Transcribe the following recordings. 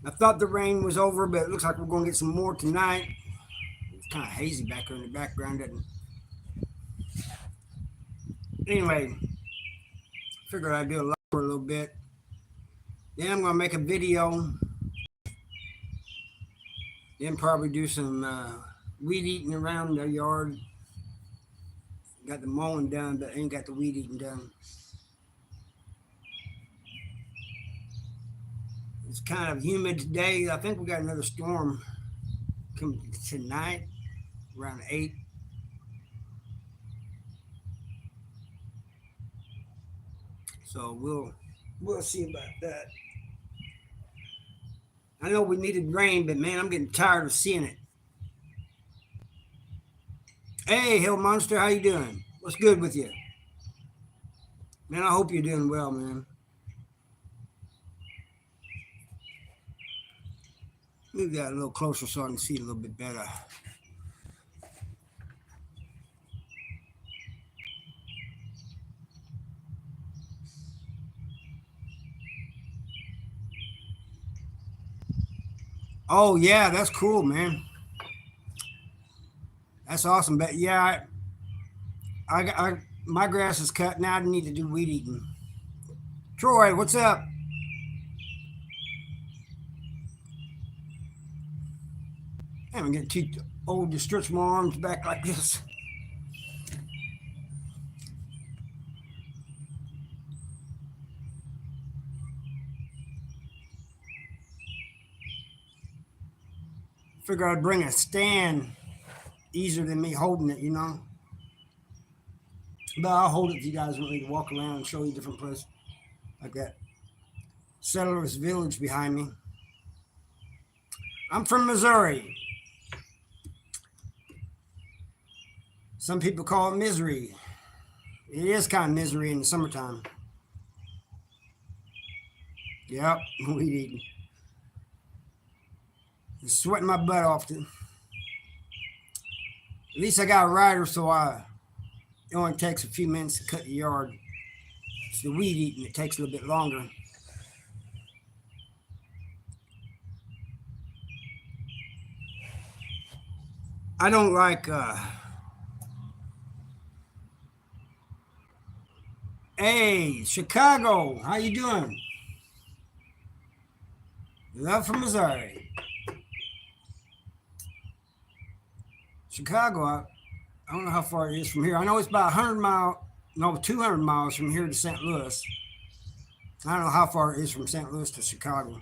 I thought the rain was over, but it looks like we're going to get some more tonight. It's kind of hazy back there in the background, doesn't it? Anyway, figured I'd do a live for a little bit. Then I'm going to make a video. Then probably do some weed eating around the yard. Got the mowing done, but ain't got the weed eating done. It's kind of humid today. I think we got another storm coming tonight around 8. So we'll see about that. I know we needed rain, but man, I'm getting tired of seeing it. Hey, Hill Monster, how you doing? What's good with you? Man, I hope you're doing well, man. Move that a little closer so I can see it a little bit better. Oh yeah, that's cool, man. That's awesome. But yeah, my grass is cut now. I need to do weed eating. Troy, what's up? I'm getting too old to stretch my arms back like this. Figure I'd bring a stand easier than me holding it, you know. But I'll hold it if you guys want me to walk around and show you different places like that. Settlers Village behind me. I'm from Missouri. Some people call it misery. It is kind of misery in the summertime. Yep, weed eating. Just sweating my butt off. At least I got a rider, so it only takes a few minutes to cut the yard. It's the weed eating that takes a little bit longer. I don't like. Hey, Chicago, how you doing? Love from Missouri. Chicago, I don't know how far it is from here. I know it's about 200 miles from here to St. Louis. I don't know how far it is from St. Louis to Chicago.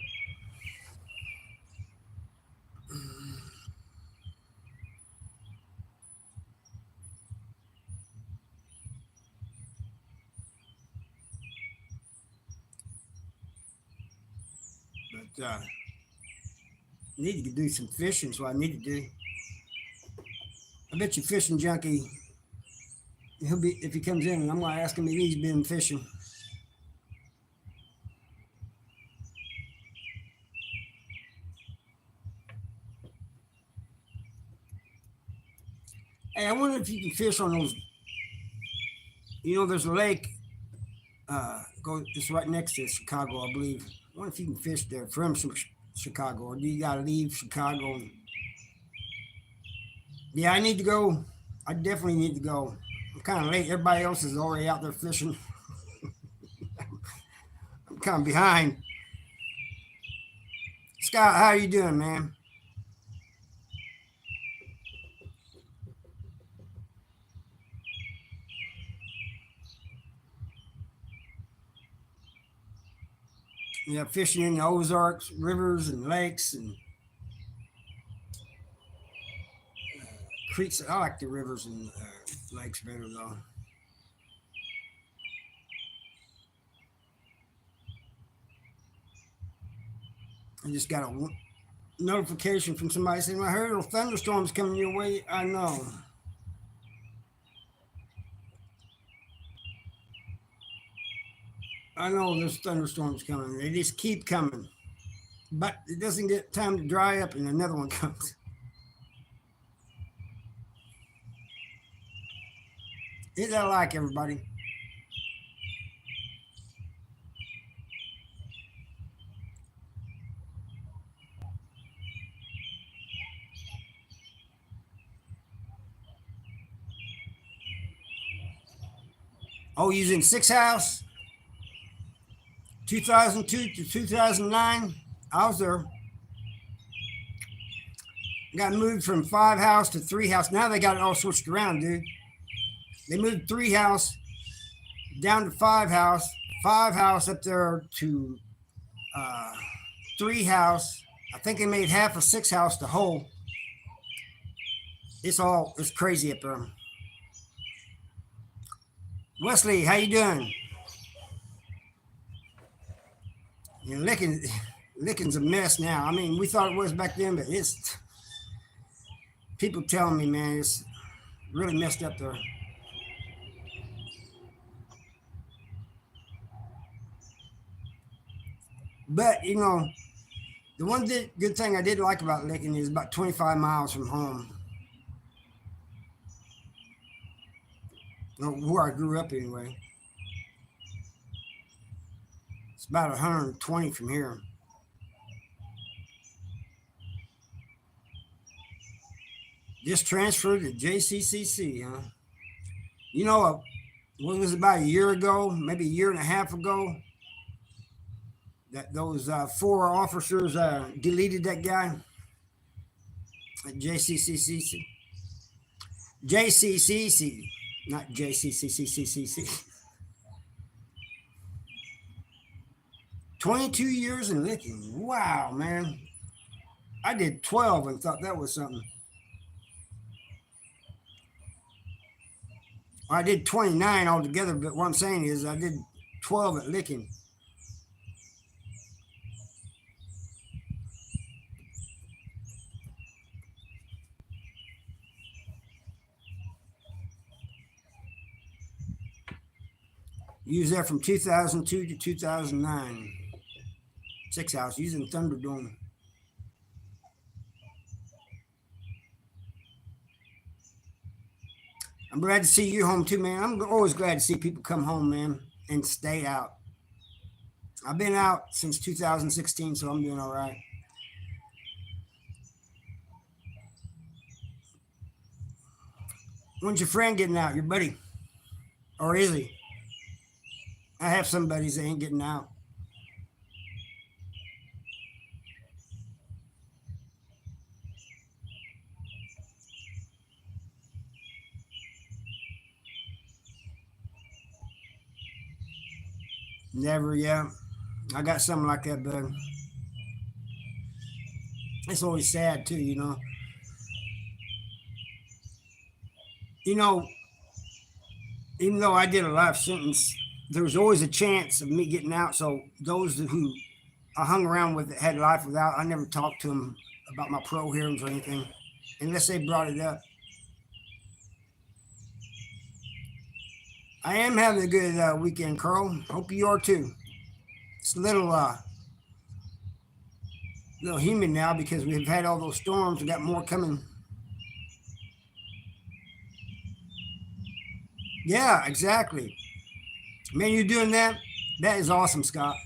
But need to do some fishing, so I need to do. I bet you fishing junkie. He'll be if he comes in, and I'm gonna ask him if he's been fishing. Hey, I wonder if you can fish on those. You know, there's a lake. It's right next to Chicago, I believe. I wonder if you can fish there from Chicago, or do you gotta leave Chicago? Yeah, I need to go. I definitely need to go. I'm kind of late. Everybody else is already out there fishing. I'm kind of behind. Scott, how are you doing, man? Yeah, fishing in the Ozarks, rivers and lakes and creeks. I like the rivers and lakes better though. I just got a notification from somebody saying, "I heard a thunderstorm's coming your way." I know. I know there's thunderstorms coming. They just keep coming, but it doesn't get time to dry up, and another one comes. Is that like everybody? Oh, you was in six house, 2002 to 2009. I was there. Got moved from five house to three house. Now they got it all switched around, dude. They moved three house down to five house up there to uh, three house. I think they made half of six house the whole. It's crazy up there. Wesley, how you doing? You know, Licking's a mess now. I mean, we thought it was back then, but it's people telling me, man, it's really messed up there. But you know, the one good thing I did like about Licking is about 25 miles from home, where I grew up anyway. It's about 120 from here. Just transferred to JCCC, huh? You know, what was it, about a year ago, maybe a year and a half ago, that those four officers deleted that guy at JCCC. JCCC, not JCCCCC. 22 years in Licking. Wow, man. I did 12 and thought that was something. I did 29 altogether, but what I'm saying is I did 12 at Licking. You was there from 2002 to 2009. Six house using Thunderdome. I'm glad to see you home too, man. I'm always glad to see people come home, man, and stay out. I've been out since 2016, so I'm doing all right. When's your friend getting out? Your buddy? Or is he? I have some buddies that ain't getting out. Never, yeah. I got something like that, but it's always sad too, you know. You know, even though I did a life sentence, there was always a chance of me getting out. So those who I hung around with that had life without, I never talked to them about my parole hearings or anything, unless they brought it up. I am having a good weekend, Carl. Hope you are too. It's a little humid now because we've had all those storms. We got more coming. Yeah, exactly. Man, you're doing that. That is awesome, Scott.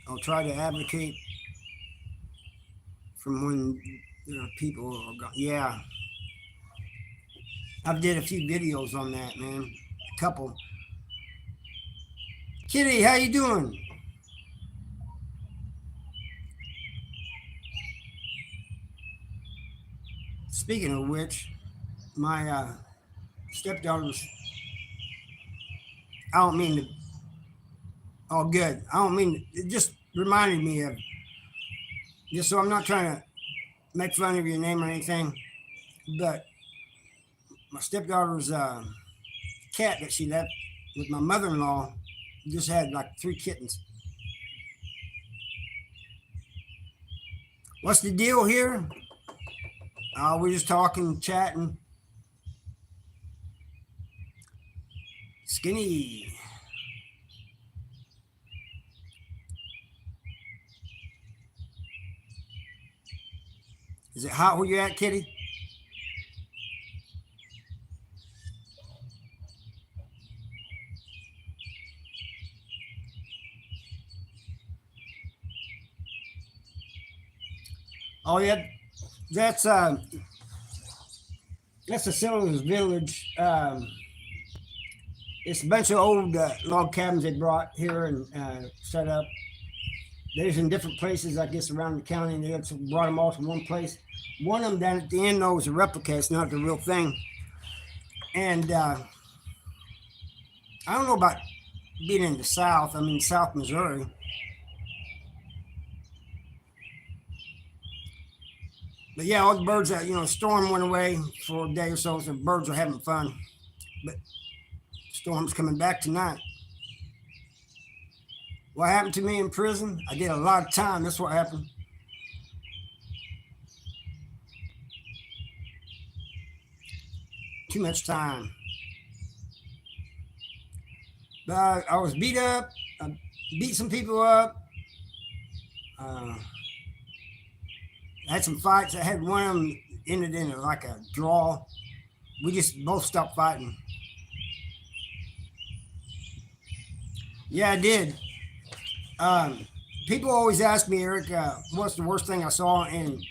I'll try to advocate from when people are gone. Yeah, I've did a few videos on that, man. A couple. Kitty, how you doing? Speaking of which, my stepdaughter's. I don't mean to. Oh, good. I don't mean. It just reminded me of. Just so I'm not trying to make fun of your name or anything, but my stepdaughter's cat that she left with my mother-in-law just had like three kittens. What's the deal here? We're just talking, chatting. Skinny. Is it hot where you at, Kitty? Oh yeah, that's that's a settler's village. It's a bunch of old log cabins they brought here and set up. There's in different places, I guess, around the county, and they just brought them all to one place. One of them down at the end, though, is a replica. It's not the real thing. And I don't know about being in the South. I mean, South Missouri. But yeah, all the birds that, storm went away for a day or so, so the birds are having fun. But storm's coming back tonight. What happened to me in prison? I did a lot of time. That's what happened. Too much time. But I was beat up. I beat some people up. Uh, I had some fights. I had one of them ended in like a draw. We just both stopped fighting. Yeah, I did. Um, People always ask me, Eric, what's the worst thing I saw in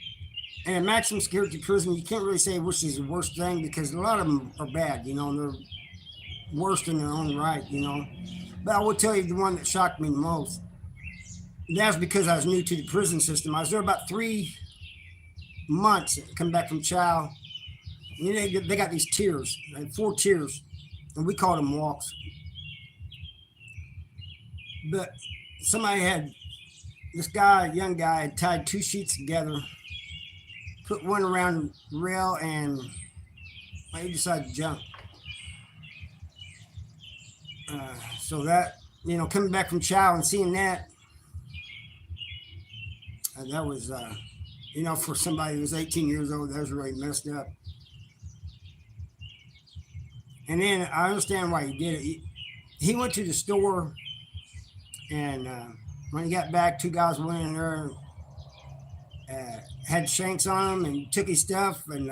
a maximum security prison? You can't really say which is the worst thing because a lot of them are bad, and they're worse in their own right, But I will tell you the one that shocked me the most. That's because I was new to the prison system. I was there about 3 months coming back from Chow. They got these tiers, like 4 tiers, and we called them walks. But somebody had this guy, a young guy, had tied 2 sheets together, put one around the rail, and he decided to jump. So that, coming back from Chow and seeing that, that was, for somebody who was 18 years old, that was really messed up. And then I understand why he did it. He went to the store, and when he got back, 2 guys went in there, had shanks on him, and took his stuff, and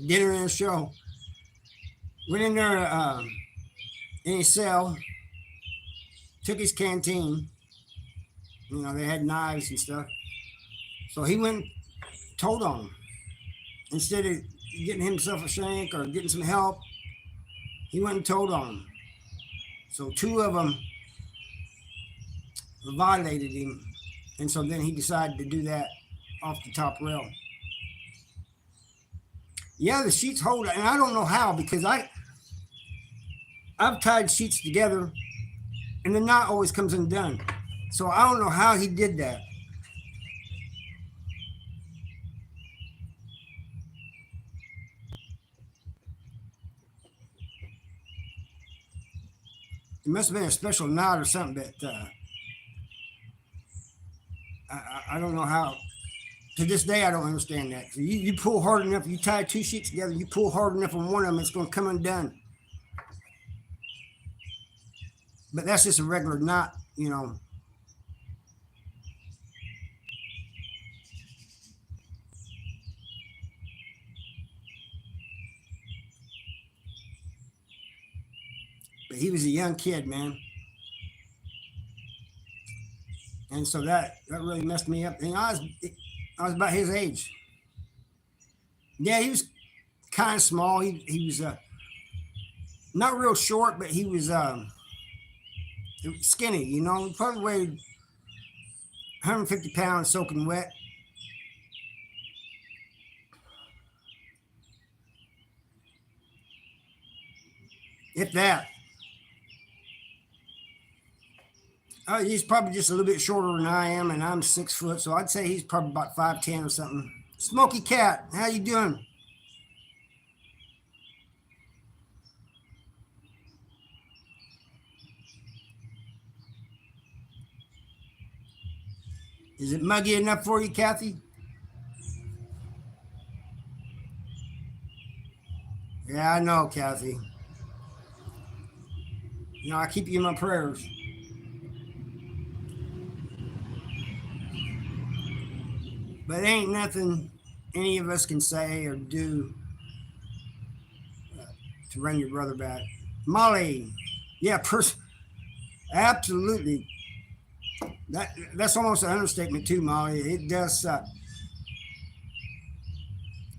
dinner and a show. Went in there in his cell, took his canteen. They had knives and stuff. So he went and told on him. Instead of getting himself a shank or getting some help, he went and told on him. So 2 of them violated him. And so then he decided to do that off the top rail. Yeah, the sheets hold, and I don't know how, because I've tied sheets together and the knot always comes undone. So I don't know how he did that. It must have been a special knot or something, but I don't know how. To this day, I don't understand that. So you pull hard enough, you tie 2 sheets together, you pull hard enough on one of them, it's going to come undone. But that's just a regular knot, But he was a young kid, man. And so that really messed me up. I was about his age. Yeah, he was kind of small. He was not real short, but he was skinny. He probably weighed 150 pounds, soaking wet. If that. He's probably just a little bit shorter than I am, and I'm 6 foot, so I'd say he's probably about 5'10" or something. Smoky Cat, how you doing? Is it muggy enough for you, Kathy? Yeah, I know, Kathy. I keep you in my prayers. But ain't nothing any of us can say or do to run your brother back. Molly, yeah, absolutely. That's almost an understatement too, Molly. It does suck.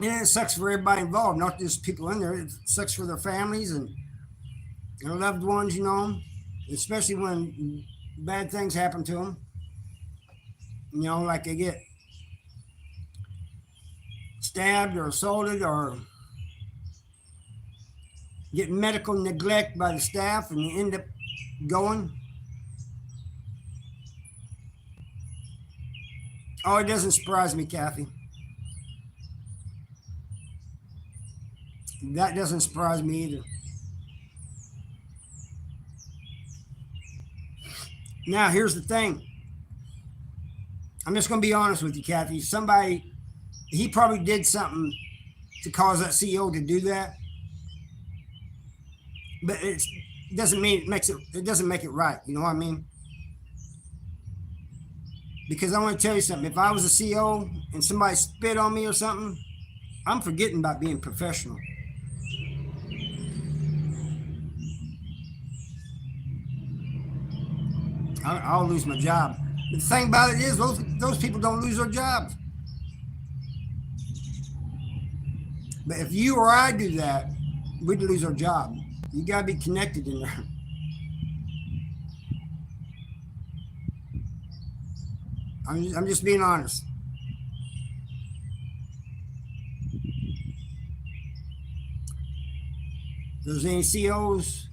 And it sucks for everybody involved, not just people in there. It sucks for their families and their loved ones, you know, especially when bad things happen to them. You know, like they get stabbed or assaulted or get medical neglect by the staff and you end up going. Oh, it doesn't surprise me, Kathy. That doesn't surprise me either. Now, here's the thing. I'm just going to be honest with you, Kathy. Somebody, he probably did something to cause that CEO to do that, but it doesn't mean it makes it. It doesn't make it right. You know what I mean? Because I want to tell you something. If I was a CEO and somebody spit on me or something, I'm forgetting about being professional. I'll lose my job. The thing about it is, those people don't lose their jobs. But if you or I do that, we'd lose our job. You got to be connected in there. I'm just being honest. If there's any COs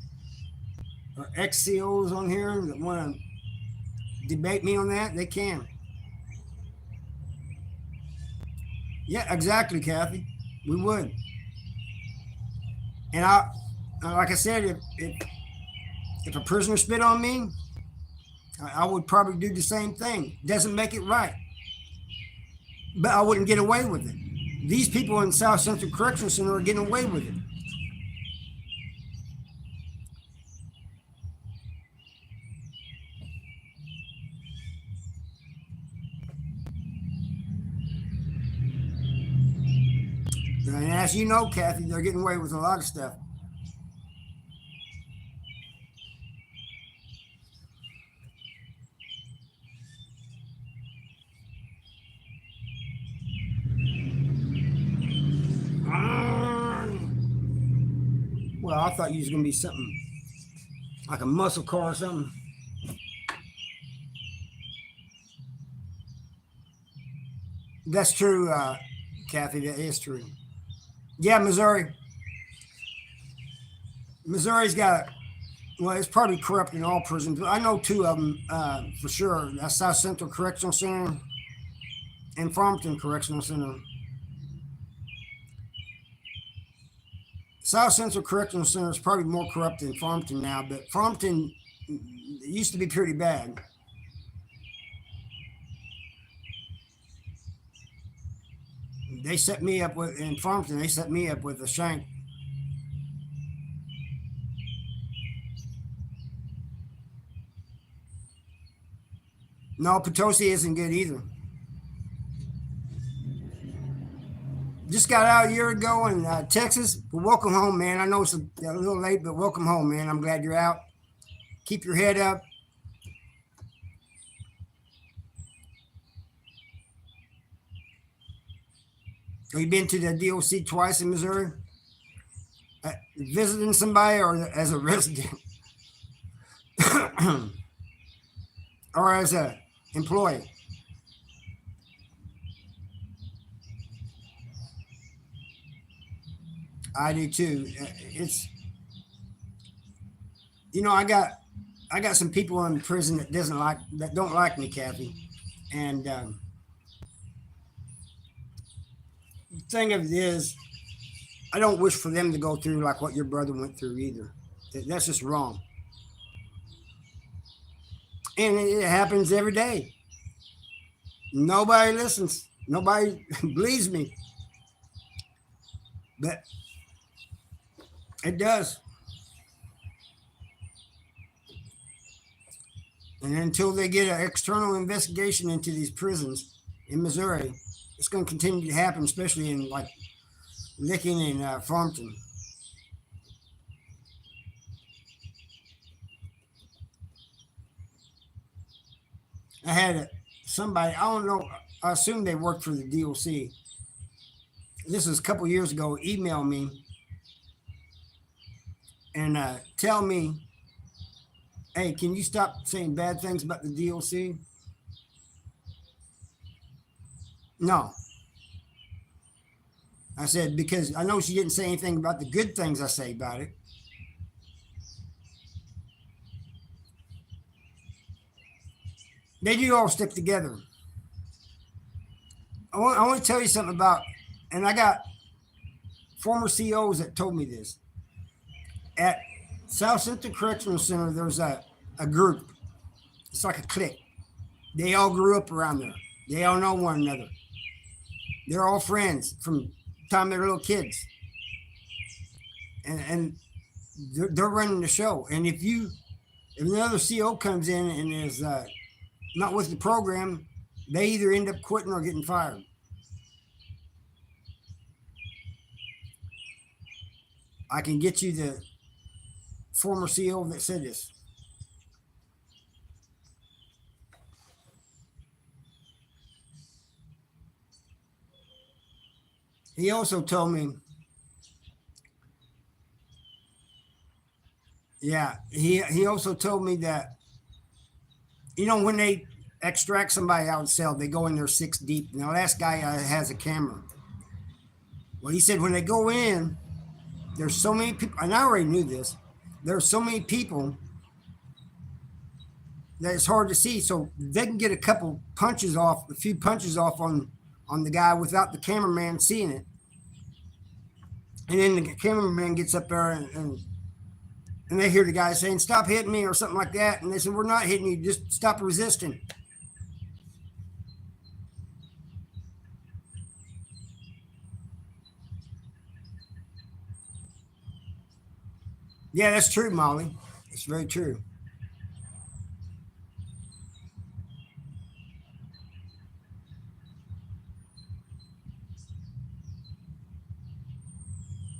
or ex COs on here that want to debate me on that, they can. Yeah, exactly, Kathy. We would. And like I said, if a prisoner spit on me, I would probably do the same thing. Doesn't make it right, but I wouldn't get away with it. These people in South Central Correctional Center are getting away with it. And as you know, Kathy, they're getting away with a lot of stuff. Well, I thought you was gonna be something like a muscle car or something. That's true, Kathy. That is true. Yeah, Missouri. Missouri's got, well, it's probably corrupt in all prisons, but I know two of them for sure. That's South Central Correctional Center and Farmington Correctional Center. South Central Correctional Center is probably more corrupt than Farmington now, but Farmington used to be pretty bad. They set me up with, in Farmington, they set me up with a shank. No, Potosi isn't good either. Just got out a year ago in Texas. But welcome home, man. I know it's a little late, but welcome home, man. I'm glad you're out. Keep your head up. Have you been to the DOC twice in Missouri? Visiting somebody or as a resident? Or as a employee? I do too. It's, you know, I got some people in prison that don't like me, Kathy. And the thing of it is, I don't wish for them to go through like what your brother went through either. That's just wrong. And it happens every day. Nobody listens. Nobody believes me. But it does. And until they get an external investigation into these prisons in Missouri, it's going to continue to happen, especially in like Licking and Farmington. I had somebody, I don't know, I assume they worked for the DOC. This was a couple years ago, email me and tell me, hey, can you stop saying bad things about the DOC? No. I said, because I know she didn't say anything about the good things I say about it. They do all stick together. I want to tell you something about, and I got former CEOs that told me this. At South Central Correctional Center, there's a group. It's like a clique. They all grew up around there. They all know one another. They're all friends from the time they were little kids. And they're running the show. And if another CO comes in and is not with the program, they either end up quitting or getting fired. I can get you the former CEO that said this. He also told me, yeah, he also told me that, when they extract somebody out of the cell, they go in there 6 deep. Now, last guy has a camera. Well, he said when they go in, there's so many people, and I already knew this, there's so many people that it's hard to see. So they can get a few punches off on the guy without the cameraman seeing it. And then the cameraman gets up there and they hear the guy saying, stop hitting me or something like that. And they said, we're not hitting you, just stop resisting. Yeah, that's true, Molly. It's very true.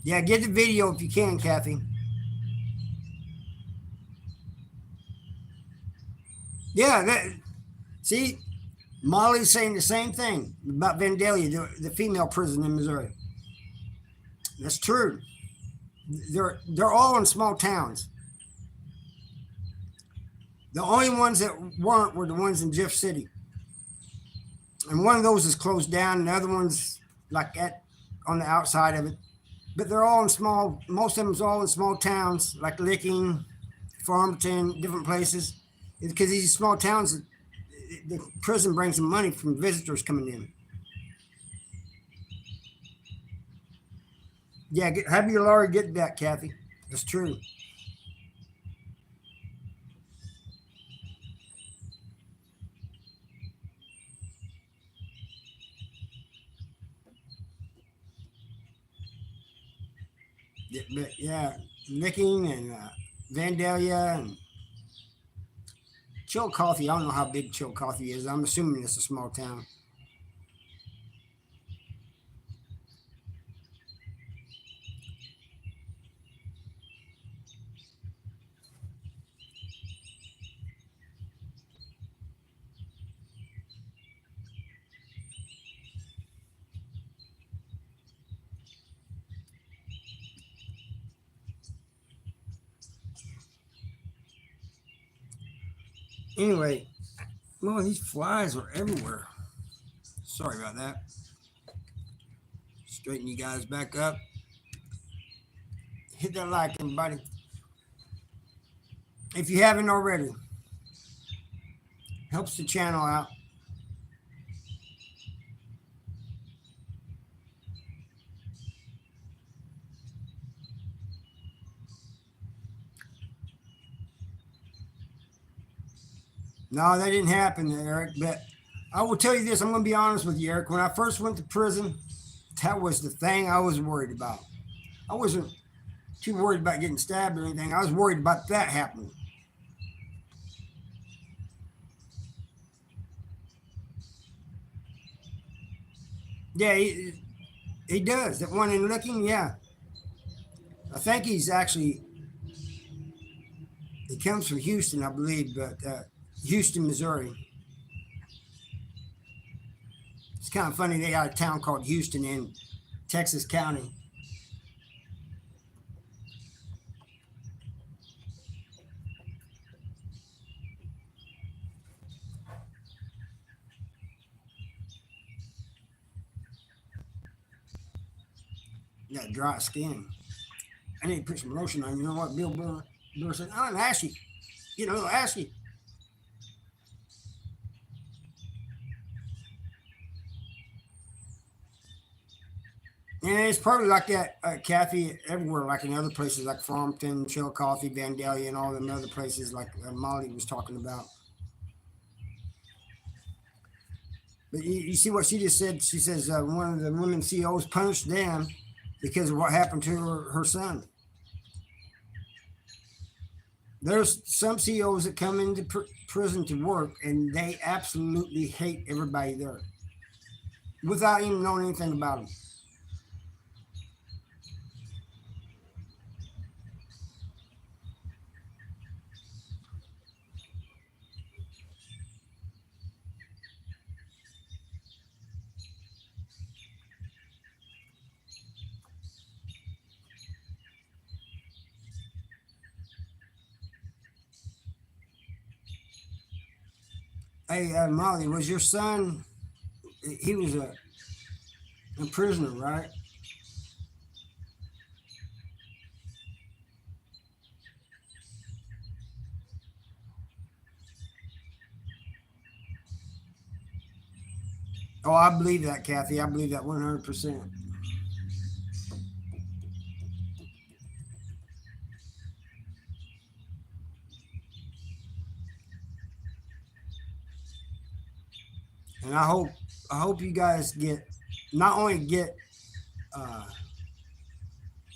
Yeah, get the video if you can, Kathy. Yeah, see, Molly's saying the same thing about Vandalia, the female prison in Missouri. That's true. They're all in small towns. The only ones that weren't were the ones in Jeff City, and one of those is closed down, and the other one's like on the outside of it. But they're all in small. Most of them's all in small towns like Licking, Farmington, different places, because these small towns, the prison brings them money from visitors coming in. Yeah, have your lawyer get that, Kathy. That's true. Yeah, but yeah, Licking and Vandalia and Chillicothe. I don't know how big Chillicothe is. I'm assuming it's a small town. Anyway, well, these flies are everywhere. Sorry about that. Straighten you guys back up. Hit that like, everybody. If you haven't already, helps the channel out. No, that didn't happen, Eric. But I will tell you this. I'm going to be honest with you, Eric. When I first went to prison, that was the thing I was worried about. I wasn't too worried about getting stabbed or anything. I was worried about that happening. Yeah, he does. That one in Licking, yeah. I think he comes from Houston, I believe, but Houston, Missouri. kind of funny. They got a town called Houston in Texas County. You got dry skin. I need to put some lotion on. You know what? Bill Burr said, I'm ashy. Get a little ashy. And it's probably like that, Kathy, everywhere, like in other places like Farmington, Chillicothe, Vandalia, and all them other places like Molly was talking about. But you see what she just said? She says one of the women CEOs punished them because of what happened to her son. There's some CEOs that come into prison to work and they absolutely hate everybody there without even knowing anything about them. Hey, Molly, was your son, he was a prisoner, right? Oh, I believe that, Kathy. I believe that 100%. And I hope you guys get, not only get, uh,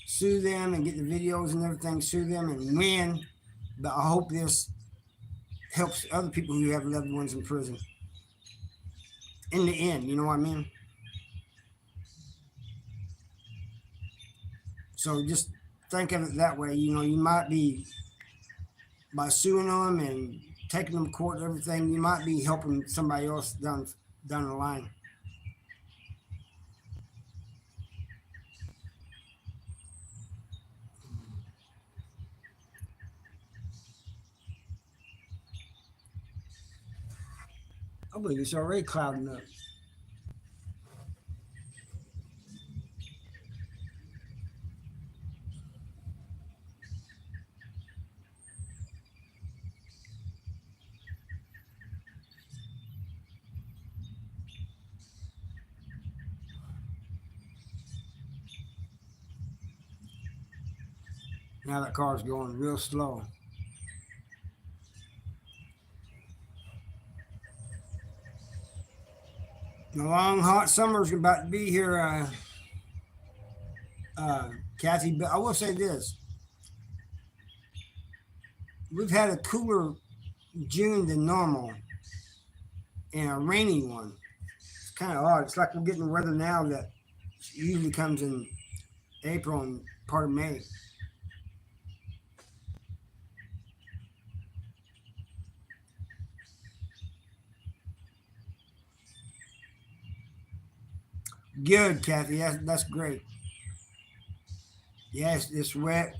sue them and get the videos and everything, sue them and win, but I hope this helps other people who have loved ones in prison. In the end, you know what I mean? So just think of it that way. You know, you might be, by suing them and taking them to court and everything, you might be helping somebody else down the line. I believe it's already clouding up. Now that car's going real slow. The long hot summer's about to be here, Kathy. But I will say this: we've had a cooler June than normal and a rainy one. It's kind of odd. It's like we're getting weather now that usually comes in April and part of May. Good, Kathy. That's great. Yes, it's wet.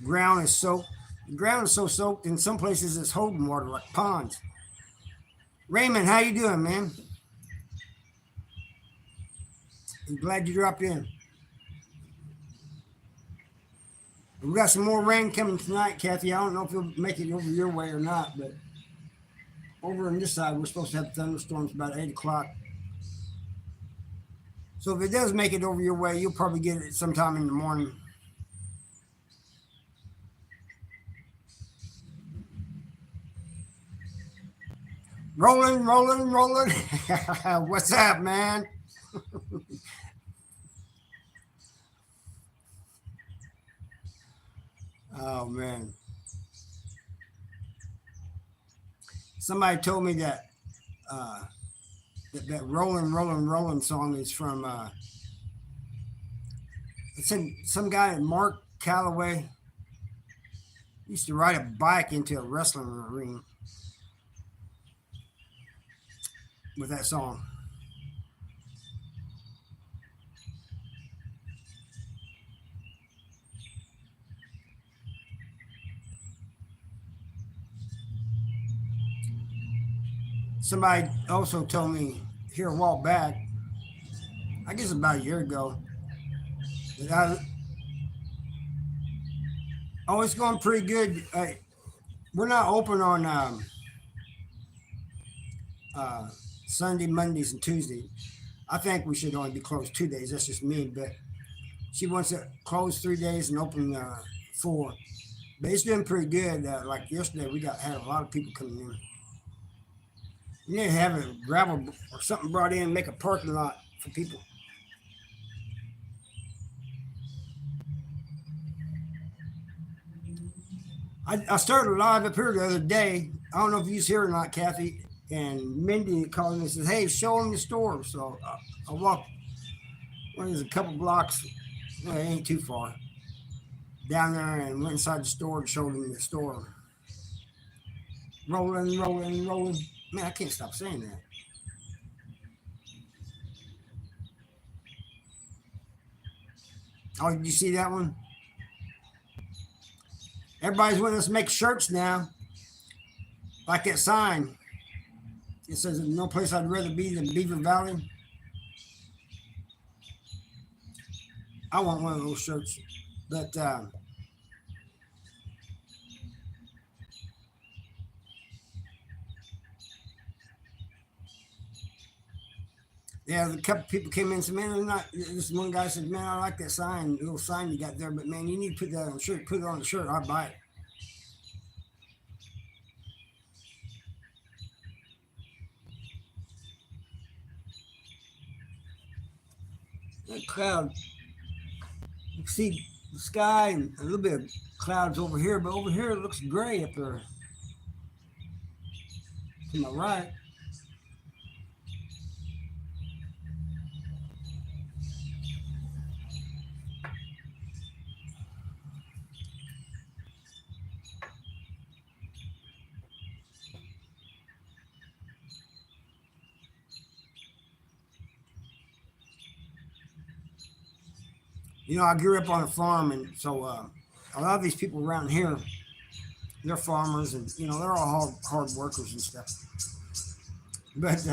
Ground is soaked. The ground is so soaked in some places it's holding water like ponds. Raymond, how you doing, man? I'm glad you dropped in. We got some more rain coming tonight, Kathy. I don't know if you'll make it over your way or not, but over on this side, we're supposed to have thunderstorms about 8 o'clock. So if it does make it over your way, you'll probably get it sometime in the morning. Rolling, rolling, rolling. What's up, man? Oh, man. Somebody told me that that rolling, rolling, rolling song is from, it said some guy, Mark Calloway, used to ride a bike into a wrestling ring with that song. somebody also told me here a while back, I guess about a year ago, that it's going pretty good. We're not open on uh, Sunday, Mondays, and Tuesdays. I think we should only be closed 2 days. That's just me. But she wants to close 3 days and open 4. But it's been pretty good. Like yesterday, we had a lot of people coming in. You need to have a gravel or something brought in, make a parking lot for people. I started live up here the other day. I don't know if you was here or not, Kathy. And Mindy called me and says, "Hey, show them the store." So I walked, well, there's a couple blocks, well, it ain't too far, down there and went inside the store and showed them the store. Rolling, rolling, rolling. Man, I can't stop saying that. Oh, did you see that one? Everybody's wanting us to make shirts now, like that sign. It says, "No place I'd rather be than Beaver Valley." I want one of those shirts. But yeah, a couple people came in and said, "Man, they're not." This one guy said, "Man, I like that sign, the little sign you got there, but man, you need to put that on the shirt. Put it on the shirt. I'll buy it." That cloud, you can see the sky and a little bit of clouds over here, but over here it looks gray up there to my right. I grew up on a farm, and so a lot of these people around here, they're farmers, and they're all hard workers and stuff. But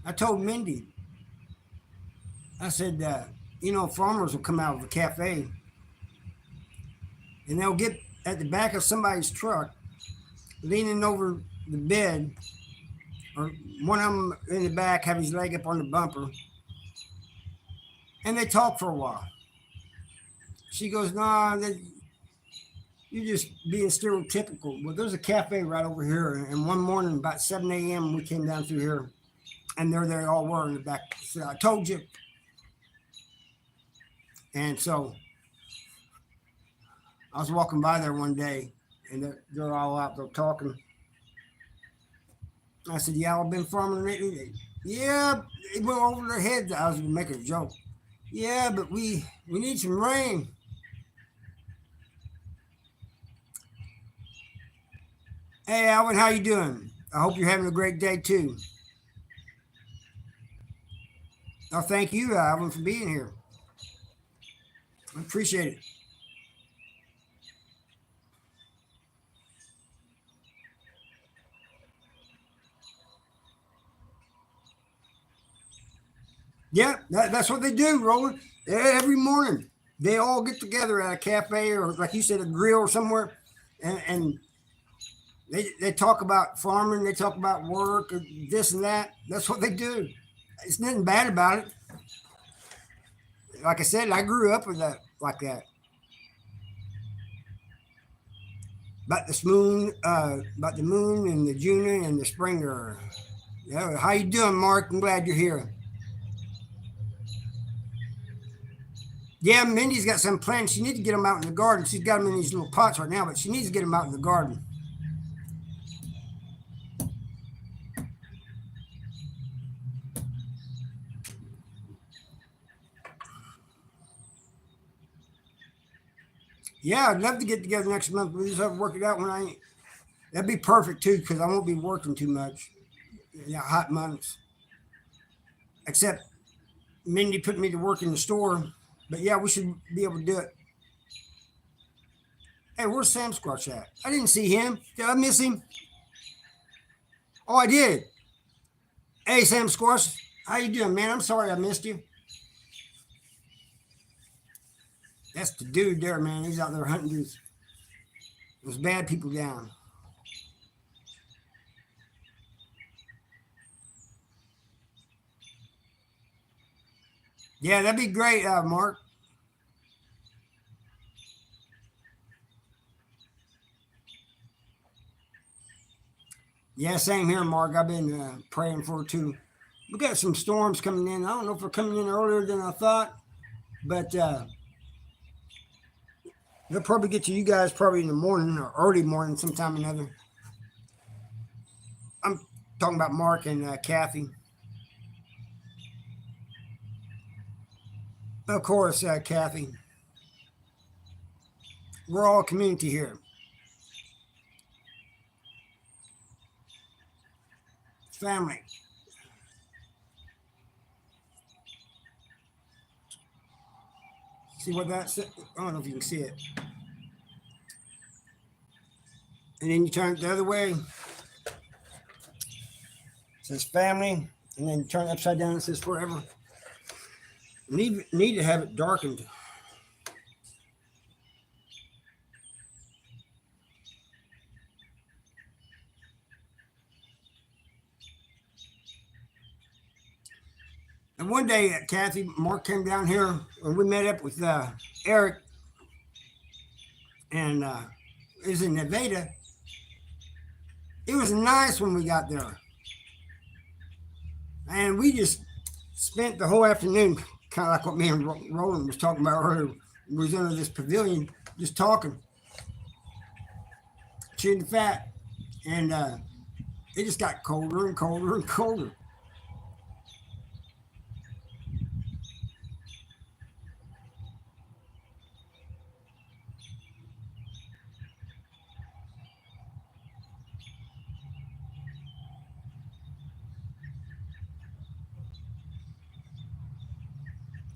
I told Mindy, I said, farmers will come out of a cafe, and they'll get at the back of somebody's truck, leaning over the bed, or one of them in the back have his leg up on the bumper, and they talk for a while. She goes, "Nah, you're just being stereotypical." Well, there's a cafe right over here, and one morning about 7 a.m. we came down through here, and there they all were in the back. So I told you. And so I was walking by there one day, and they're all out there talking. I said, "Yeah, I've been farming lately." "Yeah, it went over their heads." I was making a joke. "Yeah, but we need some rain." "Hey, Alvin, how you doing? I hope you're having a great day too." "Oh, thank you, Alvin, for being here. I appreciate it." Yeah, that's what they do, Roland. Every morning, they all get together at a cafe or, like you said, a grill or somewhere, and they talk about farming, they talk about work, or this and that. That's what they do. It's nothing bad about it. Like I said, I grew up with that, like that. About the moon and the June and the Springer. Yeah, how you doing, Mark? I'm glad you're here. Yeah, Mindy's got some plants. She needs to get them out in the garden. She's got them in these little pots right now, but she needs to get them out in the garden. Yeah, I'd love to get together next month. We just have to work it out when I. That'd be perfect too, because I won't be working too much. Yeah, hot months. Except Mindy put me to work in the store. But yeah, we should be able to do it. Hey, where's Sam Squatch at? I didn't see him. Did I miss him? Oh, I did. Hey, Sam Squash, how you doing, man? I'm sorry I missed you. That's the dude there, man. He's out there hunting those bad people down. Yeah, that'd be great, Mark. Yeah, same here, Mark. I've been praying for it too. We got some storms coming in. I don't know if they're coming in earlier than I thought, but they'll probably get to you guys probably in the morning or early morning sometime or another. I'm talking about Mark and Kathy. Of course, Kathy. We're all a community here. It's family. See what that's? I don't know if you can see it. And then you turn it the other way. It says family, and then you turn it upside down. It says forever. Need to have it darkened. And one day, Kathy, Mark came down here, and we met up with Eric, and it was in Nevada. It was nice when we got there, and we just spent the whole afternoon, kind of like what me and Roland was talking about earlier. We was under this pavilion, just talking, chewing the fat, and it just got colder and colder and colder.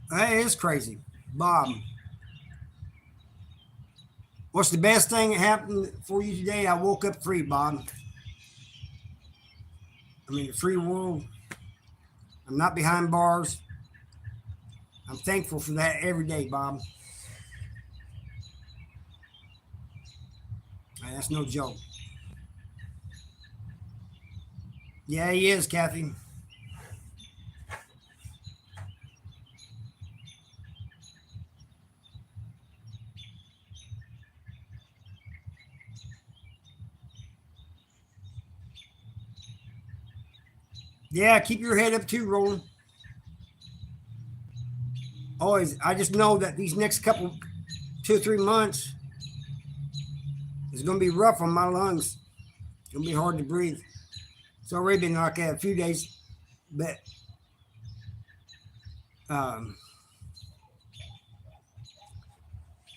That is crazy, Bob. What's the best thing that happened for you today? I woke up free, Bob. I'm in a free world. I'm not behind bars. I'm thankful for that every day, Bob. That's no joke. Yeah, he is, Kathy. Yeah, keep your head up too, Roland. Always. I just know that these next couple, 2 or 3 months, is going to be rough on my lungs. It's going to be hard to breathe. It's already been like that a few days, but um,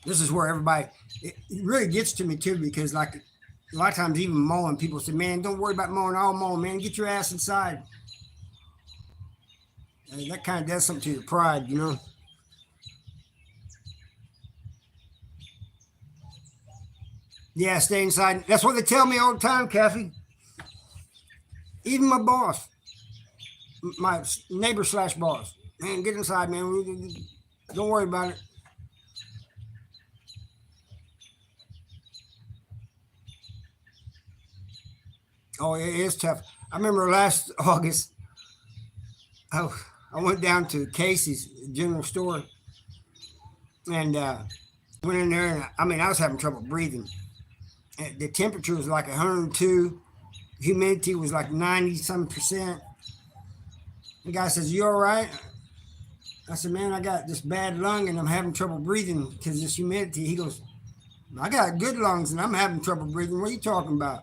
this is where everybody, it really gets to me too, because like a lot of times even mowing, people say, man, don't worry about mowing, I'll mow, man, get your ass inside. And that kind of does something to your pride, you know? Yeah, stay inside. That's what they tell me all the time, Kathy. Even my boss, my neighbor slash boss, man, get inside, man. Don't worry about it. Oh, it is tough. I remember last August, I, I went down to Casey's general store and went in there, and I mean, I was having trouble breathing. And the temperature was like 102, humidity was like 90 some percent. The guy says, "You all right?" I said, "Man, I got this bad lung and I'm having trouble breathing because of this humidity." He goes, "I got good lungs and I'm having trouble breathing. What are you talking about?"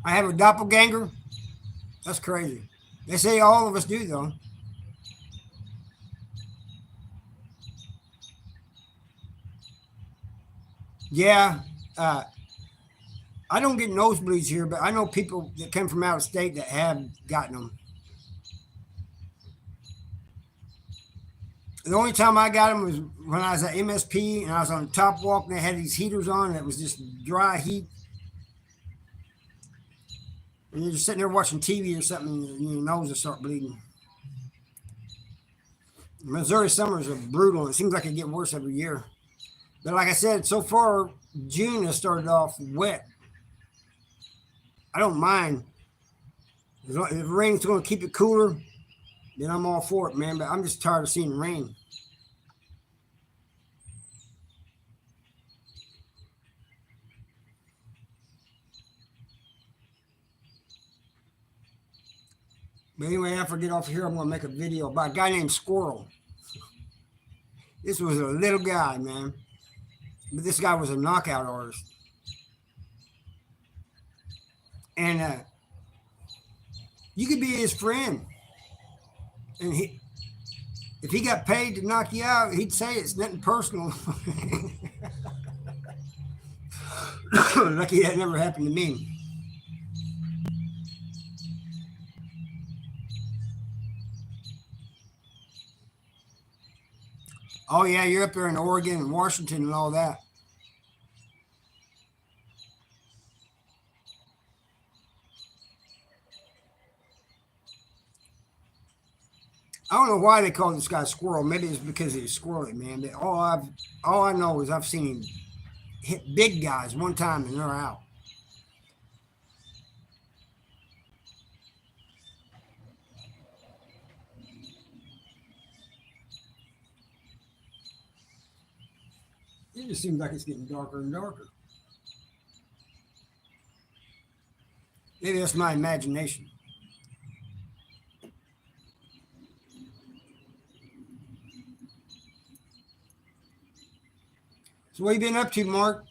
I have a doppelganger. That's crazy. They say all of us do, though. Yeah. Uh, I don't get nosebleeds here, but I know people that come from out of state that have gotten them. The only time I got them was when I was at MSP and I was on the top walk and they had these heaters on and it was just dry heat. And you're just sitting there watching TV or something and your nose will start bleeding. Missouri summers are brutal. It seems like it gets worse every year. But like I said, so far, June has started off wet. I don't mind. If the rain's going to keep it cooler, then I'm all for it, man. But I'm just tired of seeing rain. But anyway, after I get off here, I'm going to make a video about a guy named Squirrel. This was a little guy, man. But this guy was a knockout artist. And you could be his friend. And if he got paid to knock you out, he'd say it's nothing personal. Lucky that never happened to me. Oh, yeah, you're up there in Oregon and Washington and all that. I don't know why they call this guy Squirrel. Maybe it's because he's squirrely, man. But all I know is I've seen him hit big guys one time and they're out. It just seems like it's getting darker and darker. Maybe that's my imagination. So what you been up to, Mark?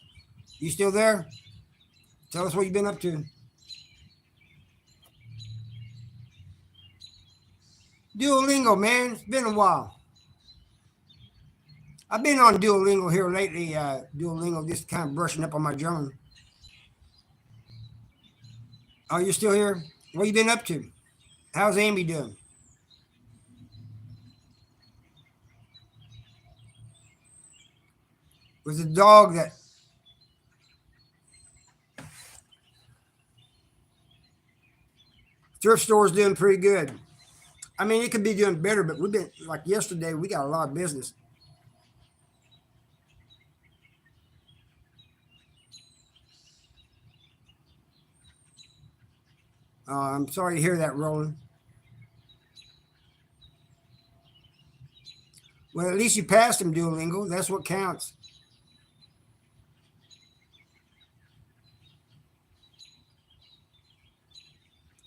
You still there? Tell us what you've been up to. Duolingo, man. It's been a while. I've been on Duolingo here lately. Duolingo, just kind of brushing up on my German. Oh, you're still here? What you been up to? How's Amy doing? Was the dog that thrift store is doing pretty good. I mean, it could be doing better, but we've been like yesterday. We got a lot of business. I'm sorry to hear that, Roland. Well, at least you passed him, Duolingo. That's what counts.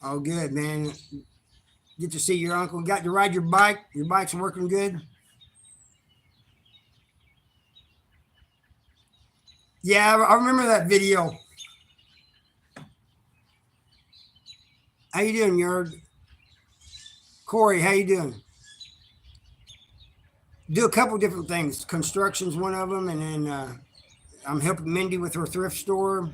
Oh, good, man. Get to see your uncle. Got to ride your bike. Your bike's working good. Yeah, I remember that video. How you doing, Yard? Corey, how you doing? Do a couple different things. Construction's one of them, and then I'm helping Mindy with her thrift store.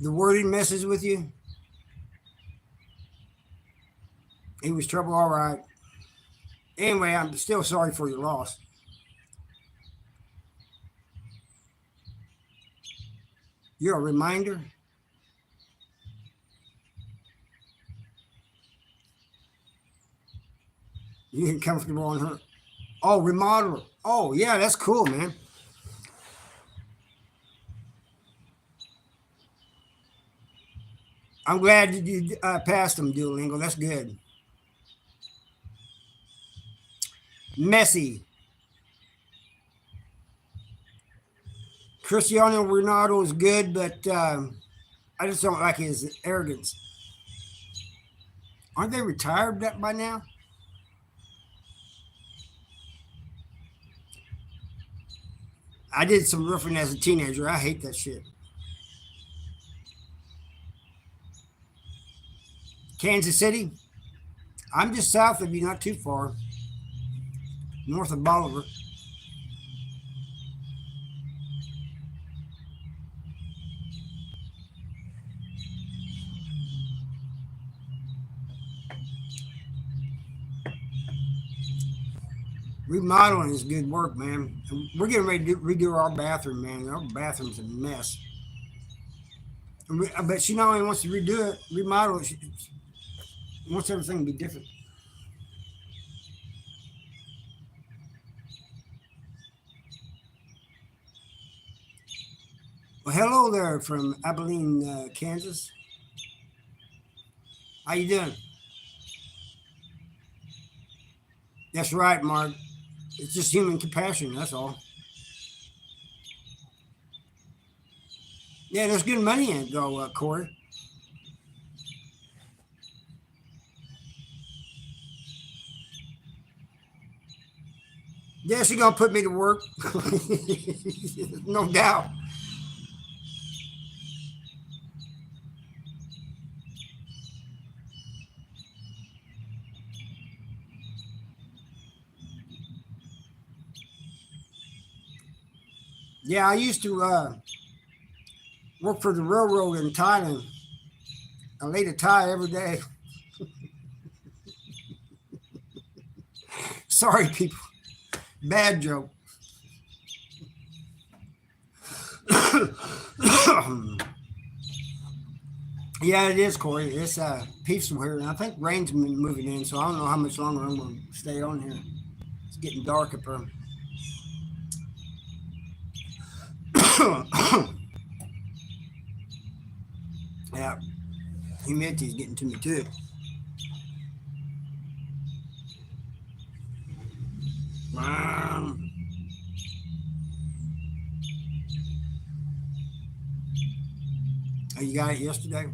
The wording messes with you. It was trouble, all right. Anyway, I'm still sorry for your loss. You're a reminder. You get comfortable on her. Oh, remodeler. Oh, yeah, that's cool, man. I'm glad you passed them, Duolingo. That's good. Messi. Cristiano Ronaldo is good, but I just don't like his arrogance. Aren't they retired by now? I did some roofing as a teenager. I hate that shit. Kansas City. I'm just south of you, not too far. North of Bolivar. Remodeling is good work, man. We're getting ready to redo our bathroom, man. Our bathroom's a mess. But she not only wants to redo it, remodel it, she wants everything to be different. Well, hello there from Abilene, Kansas. How you doing? That's right, Mark. It's just human compassion. That's all. Yeah, there's good money in it, though, Corey. Yeah, she's gonna put me to work, no doubt. Yeah, I used to work for the railroad in Thailand. I laid a tie every day. Sorry, people. Bad joke. Yeah, it is, Corey. It's peaceful here, and I think rain's been moving in, so I don't know how much longer I'm going to stay on here. It's getting dark up here. Yeah, humidity's getting to me too. Um, you got it yesterday?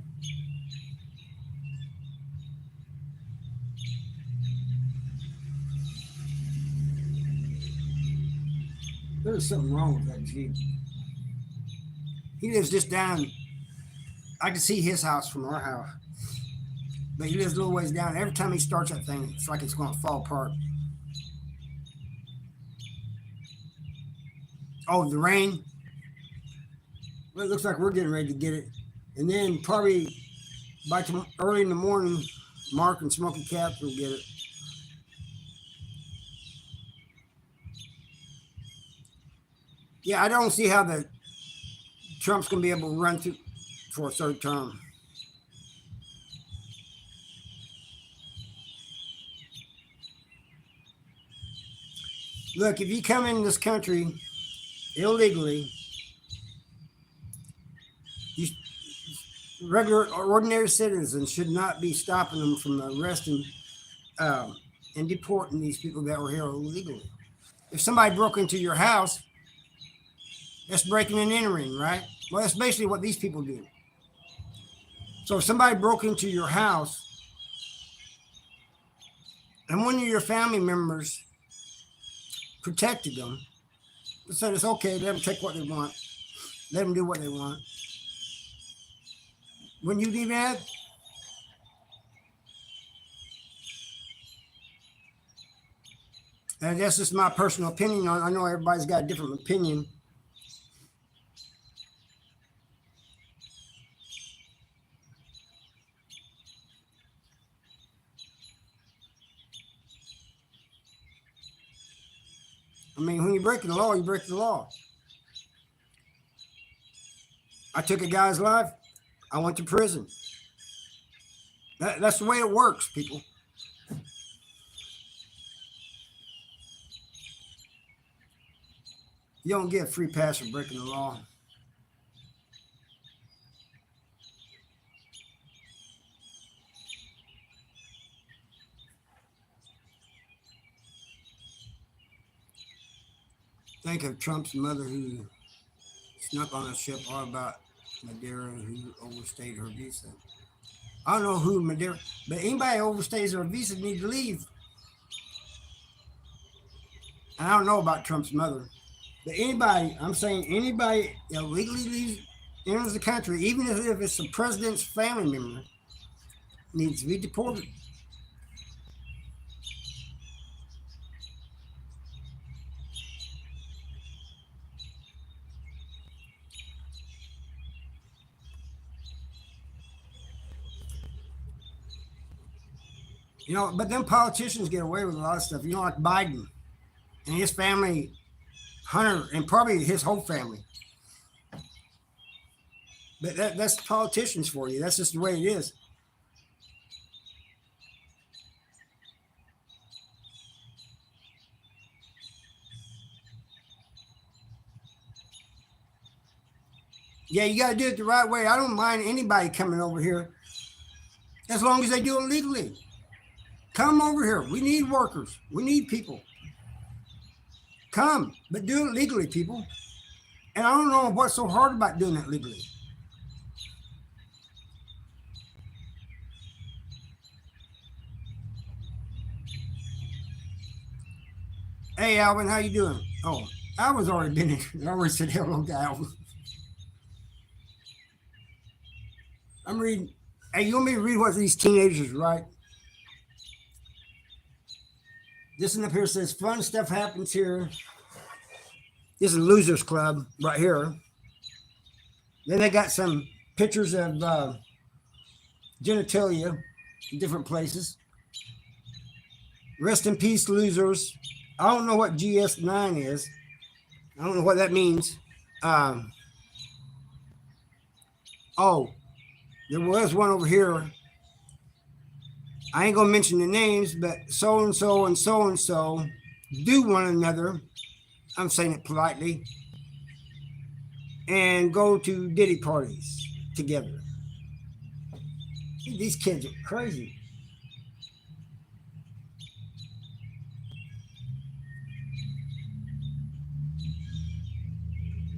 There's something wrong with that Jeep. He lives just down. I can see his house from our house, but he lives a little ways down. Every time he starts that thing, it's like it's going to fall apart. Oh, the rain. Well, it looks like we're getting ready to get it, and then probably by early in the morning, Mark and Smoky Cats will get it. Yeah, I don't see how the Trump's going to be able to run through for a third term. Look, if you come in this country illegally, you, regular, ordinary citizens should not be stopping them from arresting and deporting these people that were here illegally. If somebody broke into your house, that's breaking and entering, right? Well, that's basically what these people do. So if somebody broke into your house and one of your family members protected them, said it's okay, let them take what they want, let them do what they want. When you do that, and that's just my personal opinion. I know everybody's got a different opinion. I mean, when you break the law, you break the law. I took a guy's life. I went to prison. That's the way it works, people. You don't get a free pass for breaking the law. Think of Trump's mother who snuck on a ship all about Madeira who overstayed her visa. I don't know who Madeira, but anybody who overstays their visa needs to leave. And I don't know about Trump's mother, but anybody, I'm saying anybody illegally leaves, enters the country, even if it's the president's family member, needs to be deported. But then politicians get away with a lot of stuff. Like Biden. and his family, Hunter, and probably his whole family. But that's the politicians for you. That's just the way it is. Yeah, you got to do it the right way. I don't mind anybody coming over here as long as they do it legally. Come over here. We need workers. We need people. Come, but do it legally, people. And I don't know what's so hard about doing it legally. Hey, Alvin, how you doing? Oh, Alvin's already been here. I already said hello to Alvin. I'm reading. Hey, you want me to read what these teenagers write? This one up here says, fun stuff happens here. This is Losers Club right here. Then they got some pictures of genitalia in different places. Rest in peace, losers. I don't know what GS9 is. I don't know what that means. Oh, there was one over here. I ain't gonna mention the names, but so and so and so and so do one another. I'm saying it politely. And go to ditty parties together. These kids are crazy.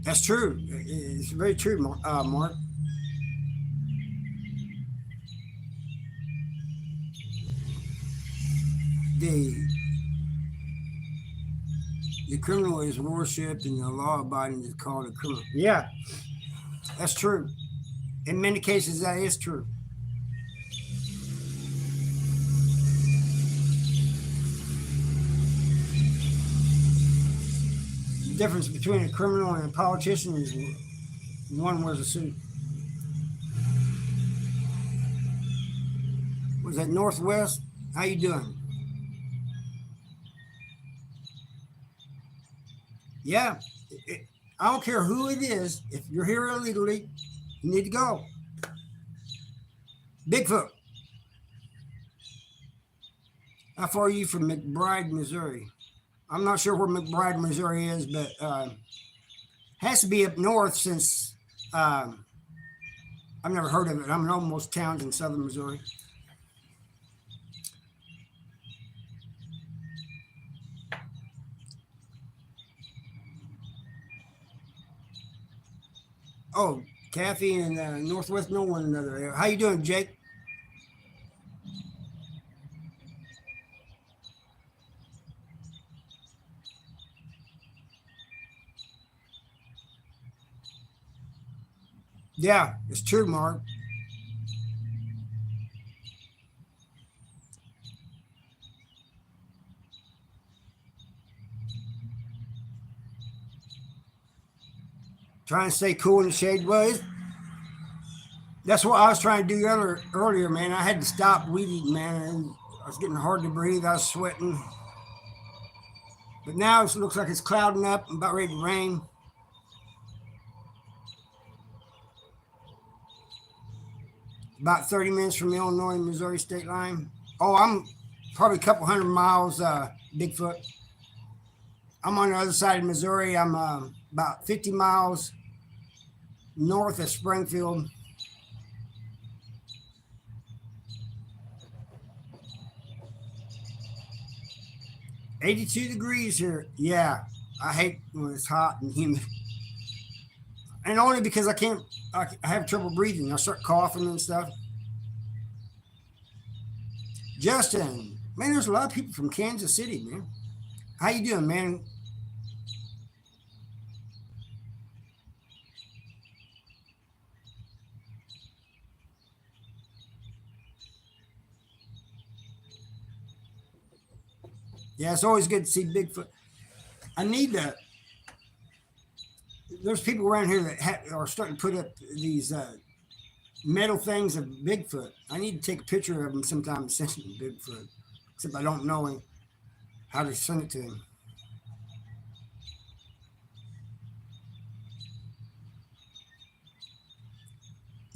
That's true. It's very true, Mark. The criminal is worshipped and the law abiding is called a criminal. Yeah, that's true. In many cases, that is true. The difference between a criminal and a politician is one wears a suit. Was that Northwest? How you doing? Yeah, I don't care who it is. If you're here illegally, you need to go. Bigfoot. How far are you from McBride, Missouri? I'm not sure where McBride, Missouri is, but has to be up north since I've never heard of it. I know most towns in southern Missouri. Oh, Kathy and Northwest know one another. How you doing, Jake? Yeah, it's true, Mark. Trying to stay cool in the shade. Well, that's what I was trying to do earlier, man. I had to stop weed eating, man. And I was getting hard to breathe. I was sweating. But now it looks like it's clouding up and about ready to rain. About 30 minutes from the Illinois and Missouri state line. Oh, I'm probably a couple hundred miles, Bigfoot. I'm on the other side of Missouri. I'm about 50 miles north of Springfield. 82 degrees here. Yeah, I hate when it's hot and humid. And only because I have trouble breathing. I start coughing and stuff. Justin, man, there's a lot of people from Kansas City, man. How you doing, man? Yeah, it's always good to see Bigfoot. I need to. There's people around here that are starting to put up these metal things of Bigfoot. I need to take a picture of them sometime and send it to Bigfoot. Except I don't know how to send it to him.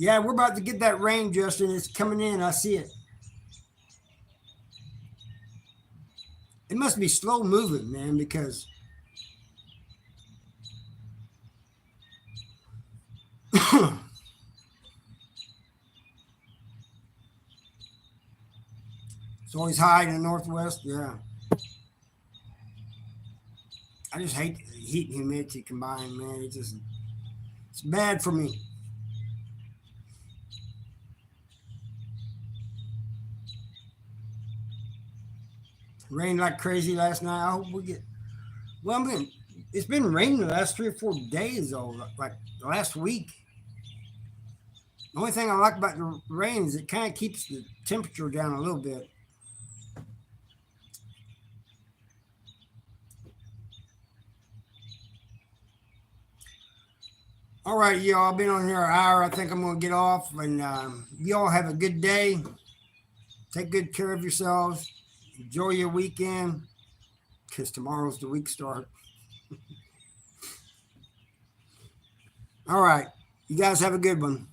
Yeah, we're about to get that rain, Justin. It's coming in. I see it. It must be slow moving, man, because it's always high in the northwest. Yeah. I just hate heat and humidity combined, man. It's bad for me. Rained like crazy last night. I hope we get. Well, I mean, it's been raining the last 3 or 4 days, though. Like last week. The only thing I like about the rain is it kind of keeps the temperature down a little bit. All right, y'all. I've been on here an hour. I think I'm going to get off. And y'all have a good day. Take good care of yourselves. Enjoy your weekend because tomorrow's the week start. All right. You guys have a good one.